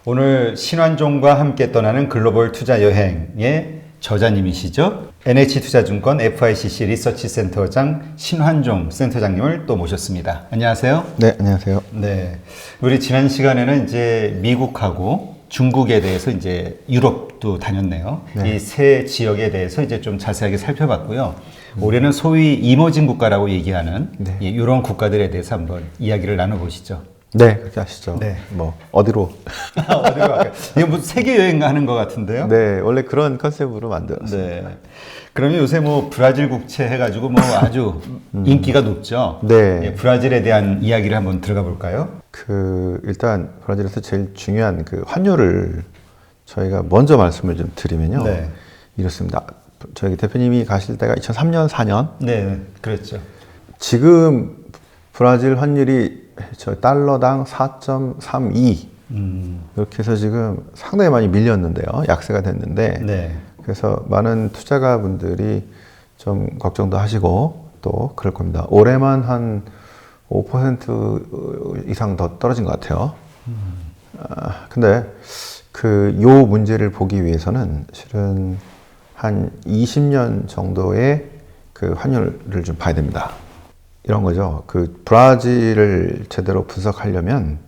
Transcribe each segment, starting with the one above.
오늘 신환종과 함께 떠나는 글로벌 투자 여행의 저자님이시죠. NH투자증권 FICC 리서치 센터장 신환종 센터장님을 또 모셨습니다. 안녕하세요. 네, 안녕하세요. 네, 우리 지난 시간에는 이제 미국하고 중국에 대해서 이제 유럽도 다녔네요. 네. 이 세 지역에 대해서 이제 좀 자세하게 살펴봤고요. 올해는 소위 이머징 국가라고 얘기하는 네. 이런 국가들에 대해서 한번 이야기를 나눠보시죠. 네, 그렇게 하시죠. 네. 뭐 어디로? 어디로 갈까요? 이거 무슨 세계 여행 하는 것 같은데요? 네, 원래 그런 컨셉으로 만들었어요. 네. 그러면 요새 뭐 브라질 국채 해가지고 뭐 아주 인기가 높죠. 네. 예, 브라질에 대한 이야기를 한번 들어가 볼까요? 일단 브라질에서 제일 중요한 그 환율을 저희가 먼저 말씀을 좀 드리면요. 네. 이렇습니다. 저희 대표님이 가실 때가 2003년, 4년. 네, 그렇죠. 지금 브라질 환율이 저 달러당 4.32 이렇게 해서 지금 상당히 많이 밀렸는데요. 약세가 됐는데 네. 그래서 많은 투자가분들이 좀 걱정도 하시고 또 그럴 겁니다. 올해만 한 5% 이상 더 떨어진 것 같아요. 근데 요 문제를 보기 위해서는 실은 한 20년 정도의 그 환율을 좀 봐야 됩니다. 이런 거죠. 브라질을 제대로 분석하려면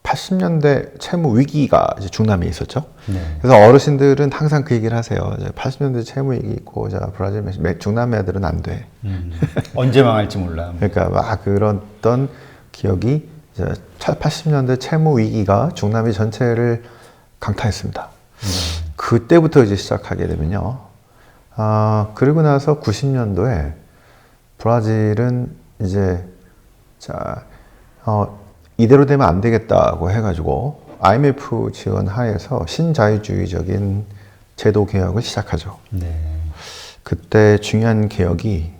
80년대 채무 위기가 이제 중남미에 있었죠. 네. 그래서 어르신들은 항상 그 얘기를 하세요. 80년대 채무 위기 있고, 브라질, 중남미 애들은 안 돼. 언제 망할지 몰라. 그러니까 막 그랬던 기억이 80년대 채무 위기가 중남미 전체를 강타했습니다. 그때부터 이제 시작하게 되면요. 그리고 나서 90년도에 브라질은 이제 이대로 되면 안 되겠다고 해가지고 IMF 지원 하에서 신자유주의적인 제도 개혁을 시작하죠. 네. 그때 중요한 개혁이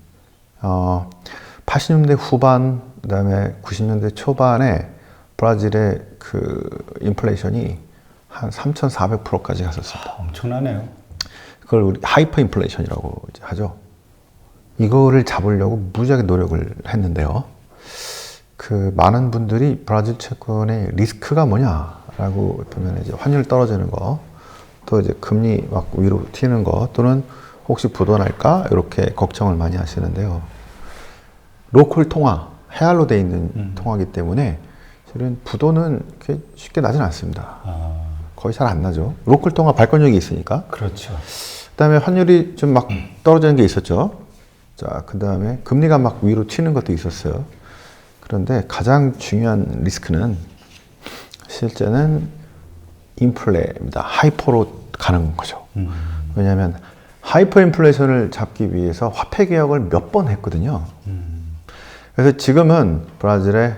80년대 후반 그다음에 90년대 초반에 브라질의 인플레이션이 한 3,400%까지 갔었습니다. 엄청나네요. 그걸 우리 하이퍼 인플레이션이라고 이제 하죠. 이거를 잡으려고 무지하게 노력을 했는데요. 많은 분들이 브라질 채권의 리스크가 뭐냐라고 보면 이제 환율 떨어지는 거, 또 이제 금리 막 위로 튀는 거, 또는 혹시 부도 날까 이렇게 걱정을 많이 하시는데요. 로컬 통화, 헤알로 돼 있는 통화이기 때문에 실은 부도는 그렇게 쉽게 나진 않습니다. 거의 잘 안 나죠. 로컬 통화 발권력이 있으니까. 그렇죠. 그다음에 환율이 좀 막 떨어지는 게 있었죠. 그 다음에 금리가 막 위로 튀는 것도 있었어요. 그런데 가장 중요한 리스크는 실제는 인플레입니다. 하이퍼로 가는 거죠. 왜냐하면 하이퍼 인플레이션을 잡기 위해서 화폐 개혁을 몇 번 했거든요. 그래서 지금은 브라질의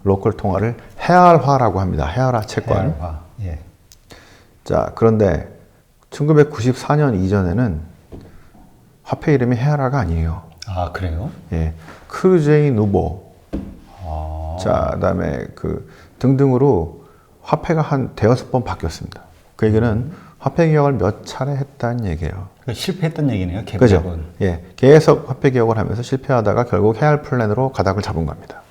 로컬 통화를 헤알화라고 합니다. 헤알화 채권. 헤알화. 예. 그런데 1994년 이전에는 화폐 이름이 헤알화가 아니에요. 아, 그래요? 예. 크루제이 누보. 그다음에 등등으로 화폐가 한 대여섯 번 바뀌었습니다. 그 얘기는 화폐 개혁을 몇 차례 했다는 얘기예요. 실패했던 얘기네요. 개혁은. 그죠? 예. 계속 화폐 개혁을 하면서 실패하다가 결국 헤알 플랜으로 가닥을 잡은 겁니다.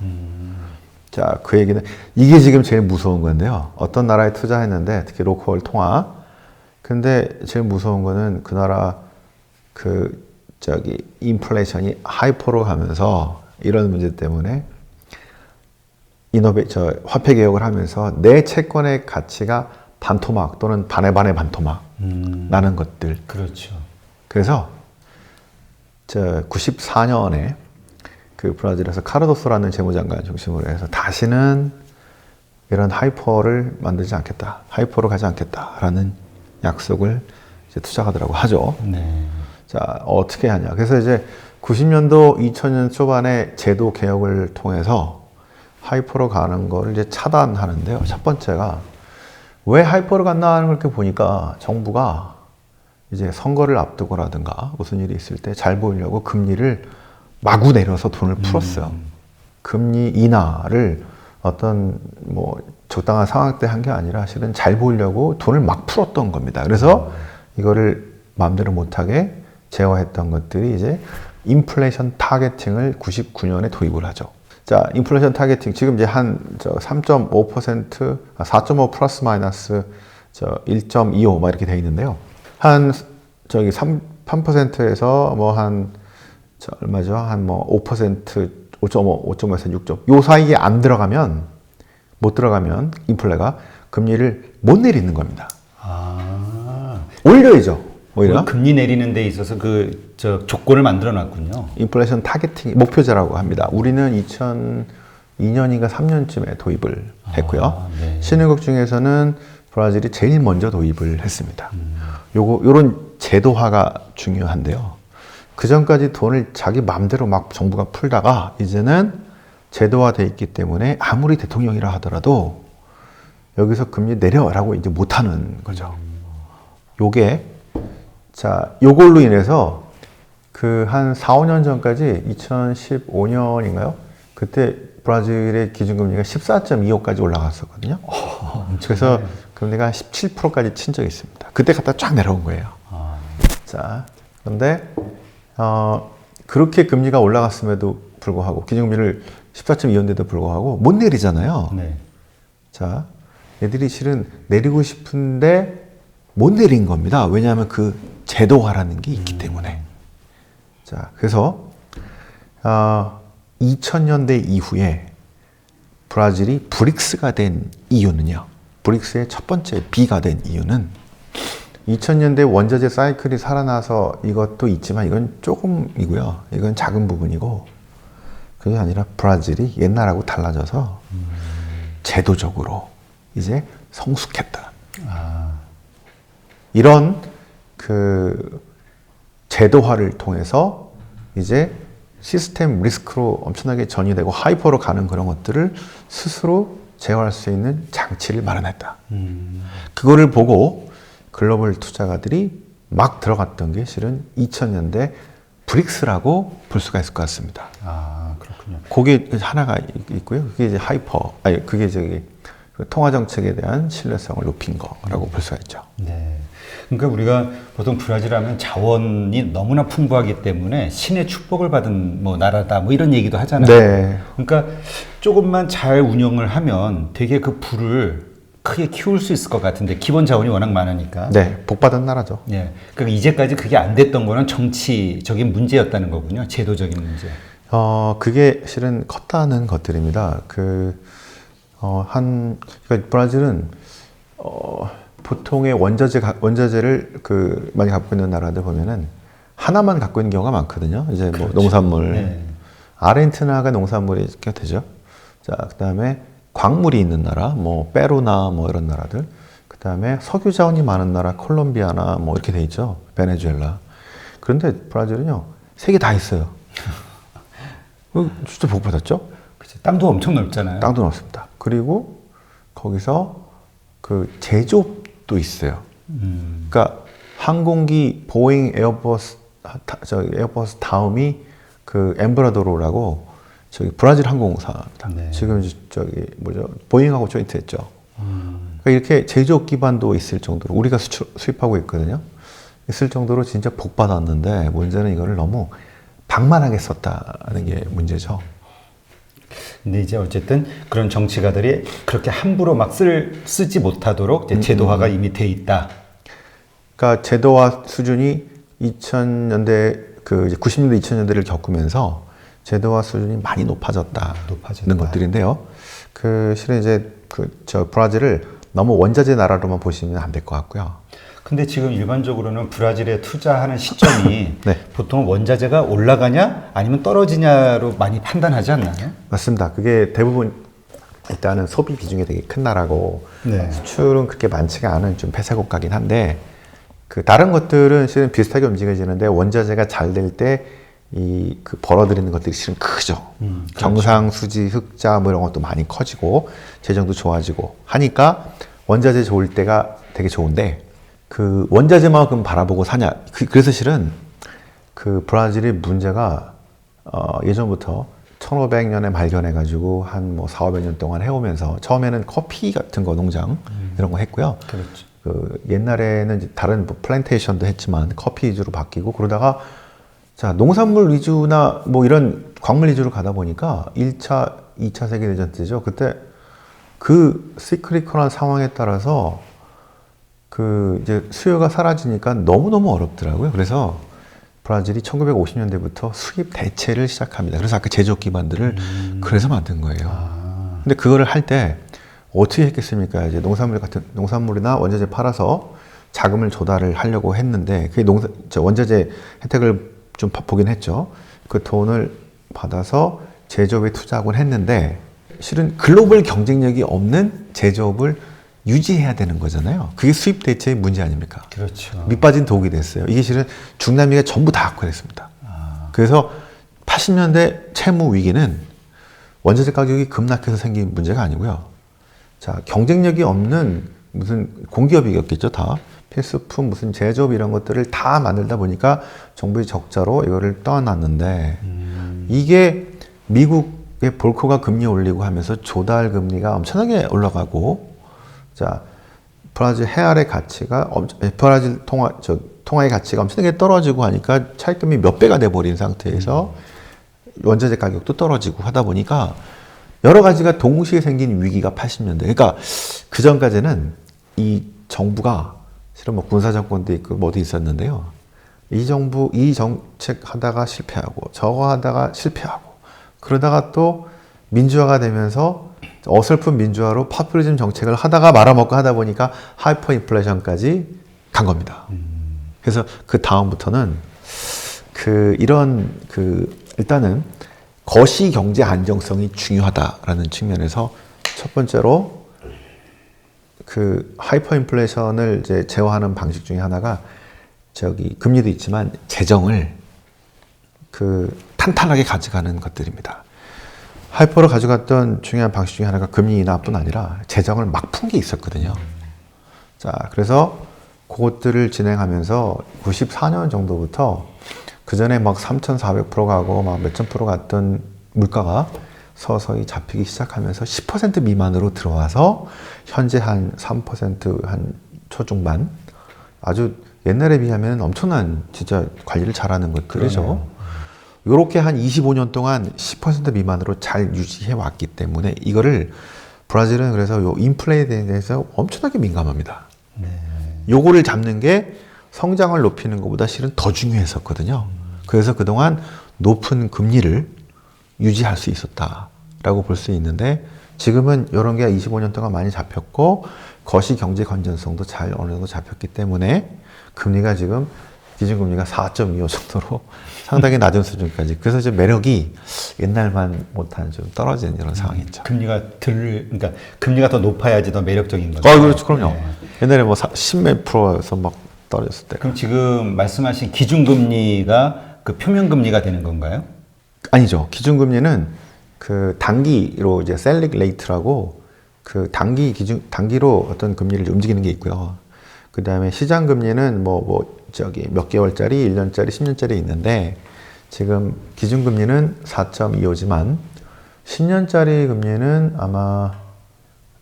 그 얘기는 이게 지금 제일 무서운 건데요. 어떤 나라에 투자했는데 특히 로컬 통화. 근데 제일 무서운 거는 그 나라 인플레이션이 하이퍼로 가면서 이런 문제 때문에 화폐 개혁을 하면서 내 채권의 가치가 반토막 또는 반의 반토막 나는 것들. 그렇죠. 그래서 94년에 브라질에서 카르도소라는 재무장관 중심으로 해서 다시는 이런 하이퍼를 만들지 않겠다. 하이퍼로 가지 않겠다라는 약속을 이제 투자가들하고 하죠. 네. 어떻게 하냐. 그래서 이제 90년도, 2000년 초반에 제도 개혁을 통해서 하이퍼로 가는 거를 이제 차단하는데요. 첫 번째가 왜 하이퍼로 갔나 하는 걸 이렇게 보니까 정부가 이제 선거를 앞두고라든가 무슨 일이 있을 때 잘 보이려고 금리를 마구 내려서 돈을 풀었어요. 금리 인하를 어떤 적당한 상황 때 한 게 아니라 실은 잘 보이려고 돈을 막 풀었던 겁니다. 그래서 이거를 마음대로 못하게 제어했던 것들이 이제 인플레이션 타겟팅을 99년에 도입을 하죠. 자, 인플레이션 타겟팅 지금 이제 한 3.5%, 4.5 플러스 마이너스 1.25 막 이렇게 돼 있는데요. 한 3%에서 뭐 한 얼마죠? 한 뭐 5%, 5.5, 5.5에서 6점. 요 사이에 안 들어가면 못 들어가면 인플레가 금리를 못 내리는 겁니다. 아, 올려야죠. 오히려 금리 내리는 데 있어서 조건을 만들어 놨군요. 인플레이션 타겟팅 목표제라고 합니다. 우리는 2002년인가 3년쯤에 도입을 했고요. 네. 신흥국 중에서는 브라질이 제일 먼저 도입을 했습니다. 요런 제도화가 중요한데요. 그 전까지 돈을 자기 마음대로 막 정부가 풀다가 이제는 제도화돼 있기 때문에 아무리 대통령이라 하더라도 여기서 금리 내려라고 이제 못하는 거죠. 요게 요걸로 인해서 그 한 4, 5년 전까지 2015년인가요? 그때 브라질의 기준금리가 14.25까지 올라갔었거든요. 그래서 금리가 17%까지 친 적이 있습니다. 그때 갖다 쫙 내려온 거예요. 자, 그런데 그렇게 금리가 올라갔음에도 불구하고 기준금리를 14.25인데도 불구하고 못 내리잖아요. 네. 자, 애들이 실은 내리고 싶은데 못 내린 겁니다. 왜냐하면 그 제도화라는 게 있기 때문에. 자, 그래서 2000년대 이후에 브라질이 브릭스가 된 이유는요. 브릭스의 첫 번째 B가 된 이유는 2000년대 원자재 사이클이 살아나서 이것도 있지만 이건 조금이고요. 이건 작은 부분이고 그게 아니라 브라질이 옛날하고 달라져서 제도적으로 이제 성숙했다. 이런 그 제도화를 통해서 이제 시스템 리스크로 엄청나게 전이되고 하이퍼로 가는 그런 것들을 스스로 제어할 수 있는 장치를 마련했다. 그거를 보고 글로벌 투자가들이 막 들어갔던 게 실은 2000년대 브릭스라고 볼 수가 있을 것 같습니다. 아, 그렇군요. 그게 하나가 있고요. 그게 이제 그게 통화 정책에 대한 신뢰성을 높인 거라고 볼 수가 있죠. 네. 그러니까 우리가 보통 브라질 하면 자원이 너무나 풍부하기 때문에 신의 축복을 받은 뭐 나라다 뭐 이런 얘기도 하잖아요. 네. 그러니까 조금만 잘 운영을 하면 되게 그 부를 크게 키울 수 있을 것 같은데 기본 자원이 워낙 많으니까. 네, 복받은 나라죠. 예. 그러니까 이제까지 그게 안 됐던 거는 정치적인 문제였다는 거군요. 제도적인 문제. 그게 실은 컸다는 것들입니다. 그러니까 브라질은 보통의 원자재를 많이 갖고 있는 나라들 보면은 하나만 갖고 있는 경우가 많거든요. 이제 뭐 그렇죠. 농산물. 네. 아르헨티나가 농산물이 꽤 되죠. 자, 그다음에 광물이 있는 나라, 뭐 페루나 뭐 이런 나라들. 그다음에 석유 자원이 많은 나라, 콜롬비아나 뭐 이렇게 돼 있죠. 베네수엘라. 그런데 브라질은요, 세 개 다 있어요. 진짜 복 받았죠? 그치. 땅도 엄청 넓잖아요. 땅도 넓습니다. 그리고 거기서 그 제조업도 있어요. 그러니까 항공기 보잉 에어버스 다음이 그 엠브라도로라고 브라질 항공사입니다. 네. 지금 보잉하고 조인트했죠. 그러니까 이렇게 제조업 기반도 있을 정도로 우리가 수입하고 있거든요. 있을 정도로 진짜 복 받았는데 문제는 이거를 너무 방만하게 썼다는 게 문제죠. 근데 이제 어쨌든 그런 정치가들이 그렇게 함부로 막 쓰지 못하도록 이제 제도화가 이미 돼 있다. 그러니까 제도화 수준이 2000년대 이제 90년대 2000년대를 겪으면서 제도화 수준이 많이 높아졌다는 것들인데요. 실은 이제 브라질을 너무 원자재 나라로만 보시면 안 될 것 같고요. 근데 지금 일반적으로는 브라질에 투자하는 시점이 네. 보통 원자재가 올라가냐 아니면 떨어지냐로 많이 판단하지 않나요? 맞습니다. 그게 대부분 일단은 소비 비중이 되게 큰 나라고 네. 수출은 그렇게 많지가 않은 좀 폐쇄 국가긴 한데 다른 것들은 실은 비슷하게 움직여지는데 원자재가 잘 될 때 벌어들이는 것들이 실은 크죠. 그렇죠. 경상, 수지, 흑자 뭐 이런 것도 많이 커지고 재정도 좋아지고 하니까 원자재 좋을 때가 되게 좋은데 그 원자재만큼 바라보고 사냐. 그래서 실은 브라질의 문제가 예전부터 1500년에 발견해가지고 한 뭐 4, 500년 동안 해오면서 처음에는 커피 같은 거 농장 이런 거 했고요. 그렇죠. 옛날에는 이제 다른 플랜테이션도 했지만 커피 위주로 바뀌고 그러다가 자 농산물 위주나 뭐 이런 광물 위주로 가다 보니까 1차, 2차 세계대전 때죠. 그때 그 시크리컬한 상황에 따라서 그 이제 수요가 사라지니까 너무너무 어렵더라고요. 그래서 브라질이 1950년대부터 수입 대체를 시작합니다. 그래서 아까 제조업 기반들을 그래서 만든 거예요. 근데 그거를 할 때 어떻게 했겠습니까? 이제 농산물이나 원자재 팔아서 자금을 조달을 하려고 했는데 그게 원자재 혜택을 좀 보긴 했죠. 그 돈을 받아서 제조업에 투자하곤 했는데 실은 글로벌 경쟁력이 없는 제조업을 유지해야 되는 거잖아요. 그게 수입 대체의 문제 아닙니까? 그렇죠. 밑빠진 독이 됐어요. 이게 실은 중남미가 전부 다 그랬습니다. 그래서 80년대 채무 위기는 원자재 가격이 급락해서 생긴 문제가 아니고요. 자, 경쟁력이 없는 무슨 공기업이었겠죠, 다. 필수품, 무슨 제조업 이런 것들을 다 만들다 보니까 정부의 적자로 이거를 떠안았는데 이게 미국의 볼커가 금리 올리고 하면서 조달 금리가 엄청나게 올라가고 자, 브라질 헤알의 가치가 브라질 통화의 가치가 엄청나게 떨어지고 하니까 차입금이 몇 배가 돼버린 상태에서 원자재 가격도 떨어지고 하다 보니까 여러 가지가 동시에 생긴 위기가 80년대. 그러니까 그 전까지는 이 정부가 실은 뭐 군사정권도 있고 뭐도 있었는데요. 이 정책 하다가 실패하고 저거 하다가 실패하고 그러다가 또 민주화가 되면서 어설픈 민주화로 파퓰리즘 정책을 하다가 말아먹고 하다 보니까 하이퍼 인플레이션까지 간 겁니다. 그래서 그 다음부터는 일단은 거시 경제 안정성이 중요하다라는 측면에서 첫 번째로 그 하이퍼 인플레이션을 이제 제어하는 방식 중에 하나가 금리도 있지만 재정을 탄탄하게 가져가는 것들입니다. 하이퍼로 가져갔던 중요한 방식 중에 하나가 금리 인하뿐 아니라 재정을 막 푼 게 있었거든요. 자, 그래서 그것들을 진행하면서 94년 정도부터 그 전에 막 3,400% 가고 막 몇천 프로 갔던 물가가 서서히 잡히기 시작하면서 10% 미만으로 들어와서 현재 한 3% 한 초중반 아주 옛날에 비하면 엄청난 진짜 관리를 잘하는 것들이죠. 이렇게 한 25년 동안 10% 미만으로 잘 유지해 왔기 때문에 이거를 브라질은 그래서 요 인플레에 대해서 엄청나게 민감합니다. 요거를 잡는 게 성장을 높이는 것보다 실은 더 중요했었거든요. 그래서 그동안 높은 금리를 유지할 수 있었다라고 볼 수 있는데 지금은 이런 게 25년 동안 많이 잡혔고 거시 경제 건전성도 잘 어느 정도 잡혔기 때문에 금리가 지금 기준금리가 4.25 정도로 상당히 낮은 수준까지. 그래서 이제 매력이 옛날만 못한 좀 떨어지는 이런 상황이죠. 그러니까 금리가 더 높아야지 더 매력적인 거죠. 그렇죠. 그럼요. 네. 옛날에 뭐 10몇 프로에서 막 떨어졌을 때. 그럼 지금 말씀하신 기준금리가 그 표면금리가 되는 건가요? 아니죠. 기준금리는 그 단기로 이제 셀릭 레이트라고 그 단기로 어떤 금리를 움직이는 게 있고요. 그 다음에 시장금리는 몇 개월짜리, 1년짜리, 10년짜리 있는데 지금 기준금리는 4.25지만 10년짜리 금리는 아마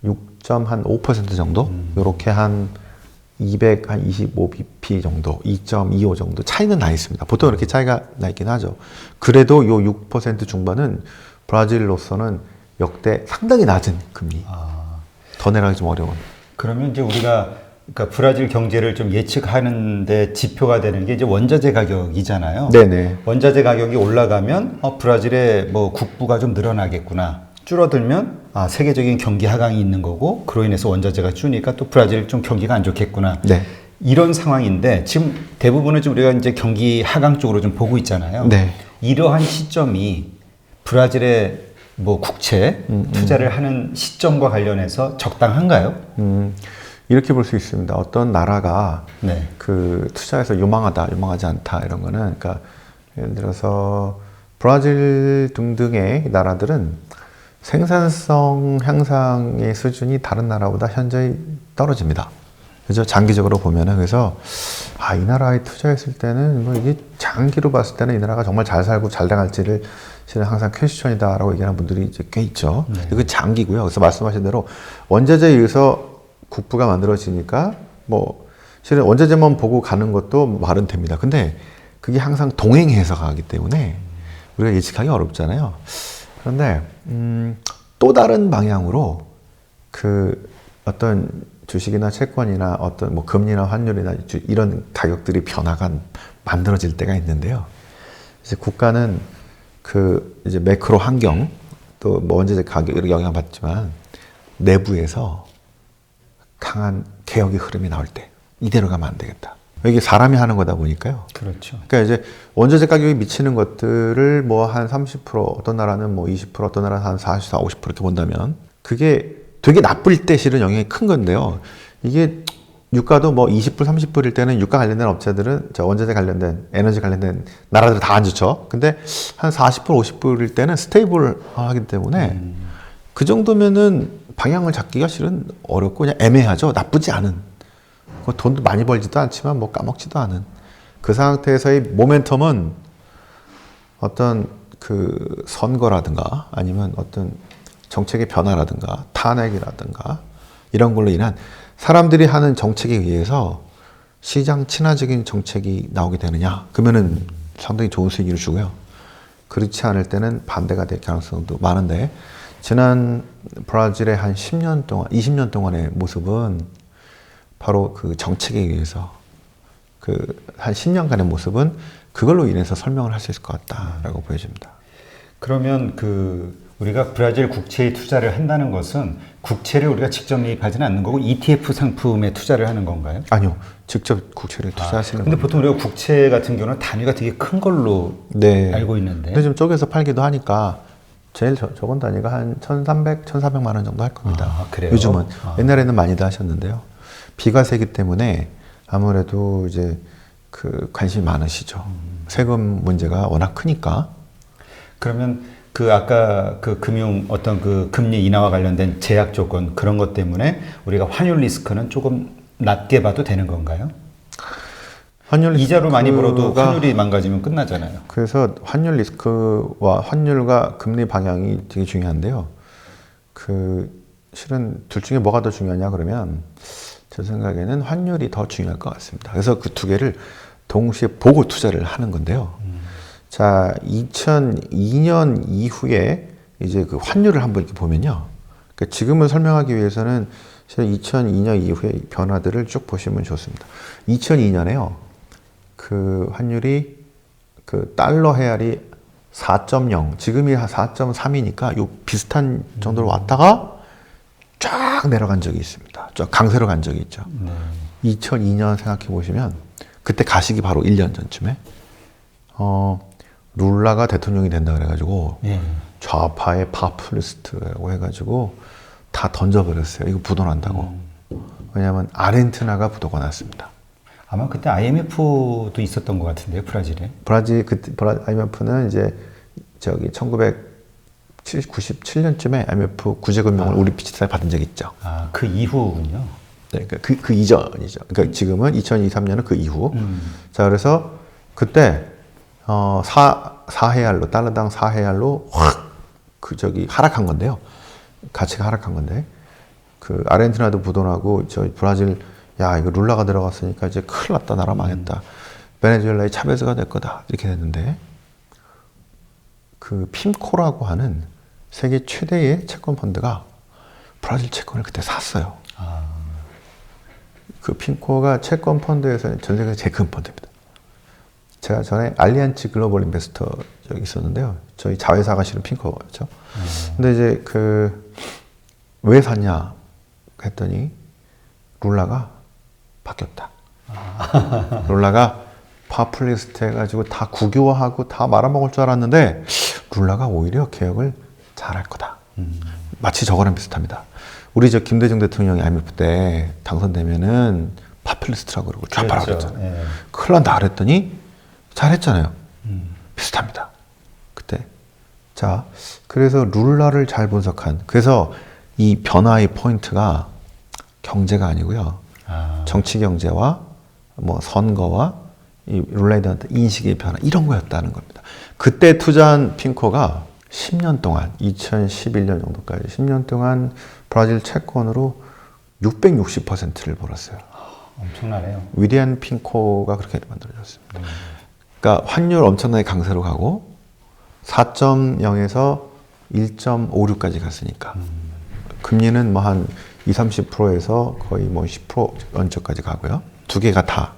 6.5% 정도? 요렇게 한 225bp 정도, 2.25 정도 차이는 나 있습니다. 보통 이렇게 차이가 나 있긴 하죠. 그래도 요 6% 중반은 브라질로서는 역대 상당히 낮은 금리. 더 내라기 좀 어려운. 그러면 이제 그러니까 브라질 경제를 좀 예측하는데 지표가 되는 게 이제 원자재 가격이잖아요. 네네. 원자재 가격이 올라가면 국부의 뭐 국부가 좀 늘어나겠구나. 줄어들면 세계적인 경기 하강이 있는 거고 그로 인해서 원자재가 주니까 또 브라질 좀 경기가 안 좋겠구나. 네. 이런 상황인데 지금 대부분은 좀 우리가 이제 경기 하강 쪽으로 좀 보고 있잖아요. 네. 이러한 시점이 브라질의 뭐 국채 투자를 하는 시점과 관련해서 적당한가요? 이렇게 볼 수 있습니다. 어떤 나라가 네. 그 투자에서 유망하다, 유망하지 않다 이런 거는 그러니까 예를 들어서 브라질 등등의 나라들은 생산성 향상의 수준이 다른 나라보다 현저히 떨어집니다. 그죠? 장기적으로 보면은 그래서 이 나라에 투자했을 때는 뭐 이게 장기로 봤을 때는 이 나라가 정말 잘 살고 잘 나갈지를 실은 항상 퀘스천이다라고 얘기하는 분들이 이제 꽤 있죠. 이거 장기고요. 그래서 말씀하신 대로 원자재에 의해서 국부가 만들어지니까 뭐 실은 원자재만 보고 가는 것도 말은 됩니다. 근데 그게 항상 동행해서 가기 때문에 우리가 예측하기 어렵잖아요. 그런데 또 다른 방향으로 그 어떤 주식이나 채권이나 어떤 뭐 금리나 환율이나 이런 가격들이 변화가 만들어질 때가 있는데요. 이제 국가는 그 이제 매크로 환경 또 뭐 원자재 가격에 영향받지만 내부에서 강한 개혁의 흐름이 나올 때 이대로 가면 안 되겠다. 이게 사람이 하는 거다 보니까요. 그렇죠. 그러니까 이제 원자재 가격이 미치는 것들을 뭐 한 30%, 어떤 나라는 뭐 20%, 어떤 나라는 한 40, 50% 이렇게 본다면 그게 되게 나쁠 때 실은 영향이 큰 건데요. 이게 유가도 뭐 20불, 30불일 때는 유가 관련된 업체들은 저 원자재 관련된 에너지 관련된 나라들 다 안 좋죠. 근데 한 40불, 50불일 때는 스테이블하기 때문에 그 정도면은 방향을 잡기가 실은 어렵고 그냥 애매하죠. 나쁘지 않은. 돈도 많이 벌지도 않지만 뭐 까먹지도 않은. 그 상태에서의 모멘텀은 어떤 그 선거라든가 아니면 어떤 정책의 변화라든가 탄핵이라든가 이런 걸로 인한 사람들이 하는 정책에 의해서 시장 친화적인 정책이 나오게 되느냐 그러면은 상당히 좋은 수익을 주고요. 그렇지 않을 때는 반대가 될 가능성도 많은데 지난 브라질의 한 10년 동안 20년 동안의 모습은 바로 그 정책에 의해서 그 한 10년간의 모습은 그걸로 인해서 설명을 할 수 있을 것 같다라고 보여집니다. 그러면 그 우리가 브라질 국채에 투자를 한다는 것은 국채를 우리가 직접 매입하지는 않는 거고 ETF 상품에 투자를 하는 건가요? 아니요, 직접 국채를 투자하시는 근데 겁니다. 보통 우리가 국채 같은 경우는 단위가 되게 큰 걸로 네. 알고 있는데. 근데 좀 쪼개서 팔기도 하니까 제일 적은 단위가 한 1,300, 1,400만 원 정도 할 겁니다. 아, 그래요? 요즘은. 옛날에는 많이들 하셨는데요. 비과세기 때문에 아무래도 이제 그 관심이 많으시죠. 세금 문제가 워낙 크니까. 그러면 그 아까 그 금융 어떤 그 금리 인하와 관련된 제약 조건 그런 것 때문에 우리가 환율 리스크는 조금 낮게 봐도 되는 건가요? 환율 이자로 많이 리스크가 벌어도 환율이 망가지면 끝나잖아요. 그래서 환율 리스크와 환율과 금리 방향이 되게 중요한데요. 그 실은 둘 중에 뭐가 더 중요하냐 그러면 제 생각에는 환율이 더 중요할 것 같습니다. 그래서 그 두 개를 동시에 보고 투자를 하는 건데요. 자, 2002년 이후에 이제 그 환율을 한번 이렇게 보면요. 그러니까 지금은 설명하기 위해서는 2002년 이후의 변화들을 쭉 보시면 좋습니다. 2002년에요. 그 환율이 그 달러 헤알이 4.0, 지금이 한 4.3이니까 요 비슷한 정도로 왔다가 쫙 내려간 적이 있습니다. 쫙 강세로 간 적이 있죠. 2002년 생각해 보시면 그때 가시기 바로 1년 전쯤에 룰라가 대통령이 된다 그래가지고 좌파의 파퓰리스트라고 해가지고 다 던져버렸어요. 이거 부도난다고. 왜냐하면 아르헨티나가 부도가 났습니다. 아마 그때 IMF도 있었던 것 같은데요, 브라질에. 브라질 그때 IMF는 이제 저기 1997년쯤에 IMF 구제금융을 우리 비슷하게 받은 적이 있죠. 아, 그 이후군요. 네, 그 이전이죠. 그러니까 지금은 2023년은 그 이후. 자, 그래서 그때 4헤알로 달러당 4헤알로 확 그 저기 하락한 건데요. 가치가 하락한 건데 그 아르헨티나도 부도나고 저 브라질 야 이거 룰라가 들어갔으니까 이제 큰일 났다 나라 망했다. 베네수엘라의 차베즈가 될 거다 이렇게 됐는데 그 핌코라고 하는 세계 최대의 채권 펀드가 브라질 채권을 그때 샀어요. 그 핌코가 채권 펀드에서는 전 세계에서 제일 큰 펀드입니다. 제가 전에 알리안츠 글로벌 인베스터 저기 있었는데요. 저희 자회사가 실은 핌코였죠. 근데 이제 그 왜 샀냐 했더니 룰라가 바뀌었다. 룰라가 파퓰리스트 해가지고 다 국유화하고 다 말아먹을 줄 알았는데 룰라가 오히려 개혁을 잘할 거다. 마치 저거랑 비슷합니다. 우리 저 김대중 대통령이 IMF 때 당선되면은 파퓰리스트라고 그러고 좌파라고 그랬잖아요. 예. 큰일 난다 그랬더니 잘했잖아요. 비슷합니다. 그때. 자, 그래서 룰라를 잘 분석한. 그래서 이 변화의 포인트가 경제가 아니고요. 정치 경제와 뭐 선거와 이 룰라에 대한 인식의 변화 이런 거였다는 겁니다. 그때 투자한 핑코가 10년 동안 2011년 정도까지 10년 동안 브라질 채권으로 660%를 벌었어요. 엄청나네요. 위대한 핑코가 그렇게 만들어졌습니다. 그러니까 환율 엄청나게 강세로 가고 4.0에서 1.56까지 갔으니까. 금리는 뭐 한 20, 30%에서 거의 뭐 10% 언저까지 가고요. 두 개가 다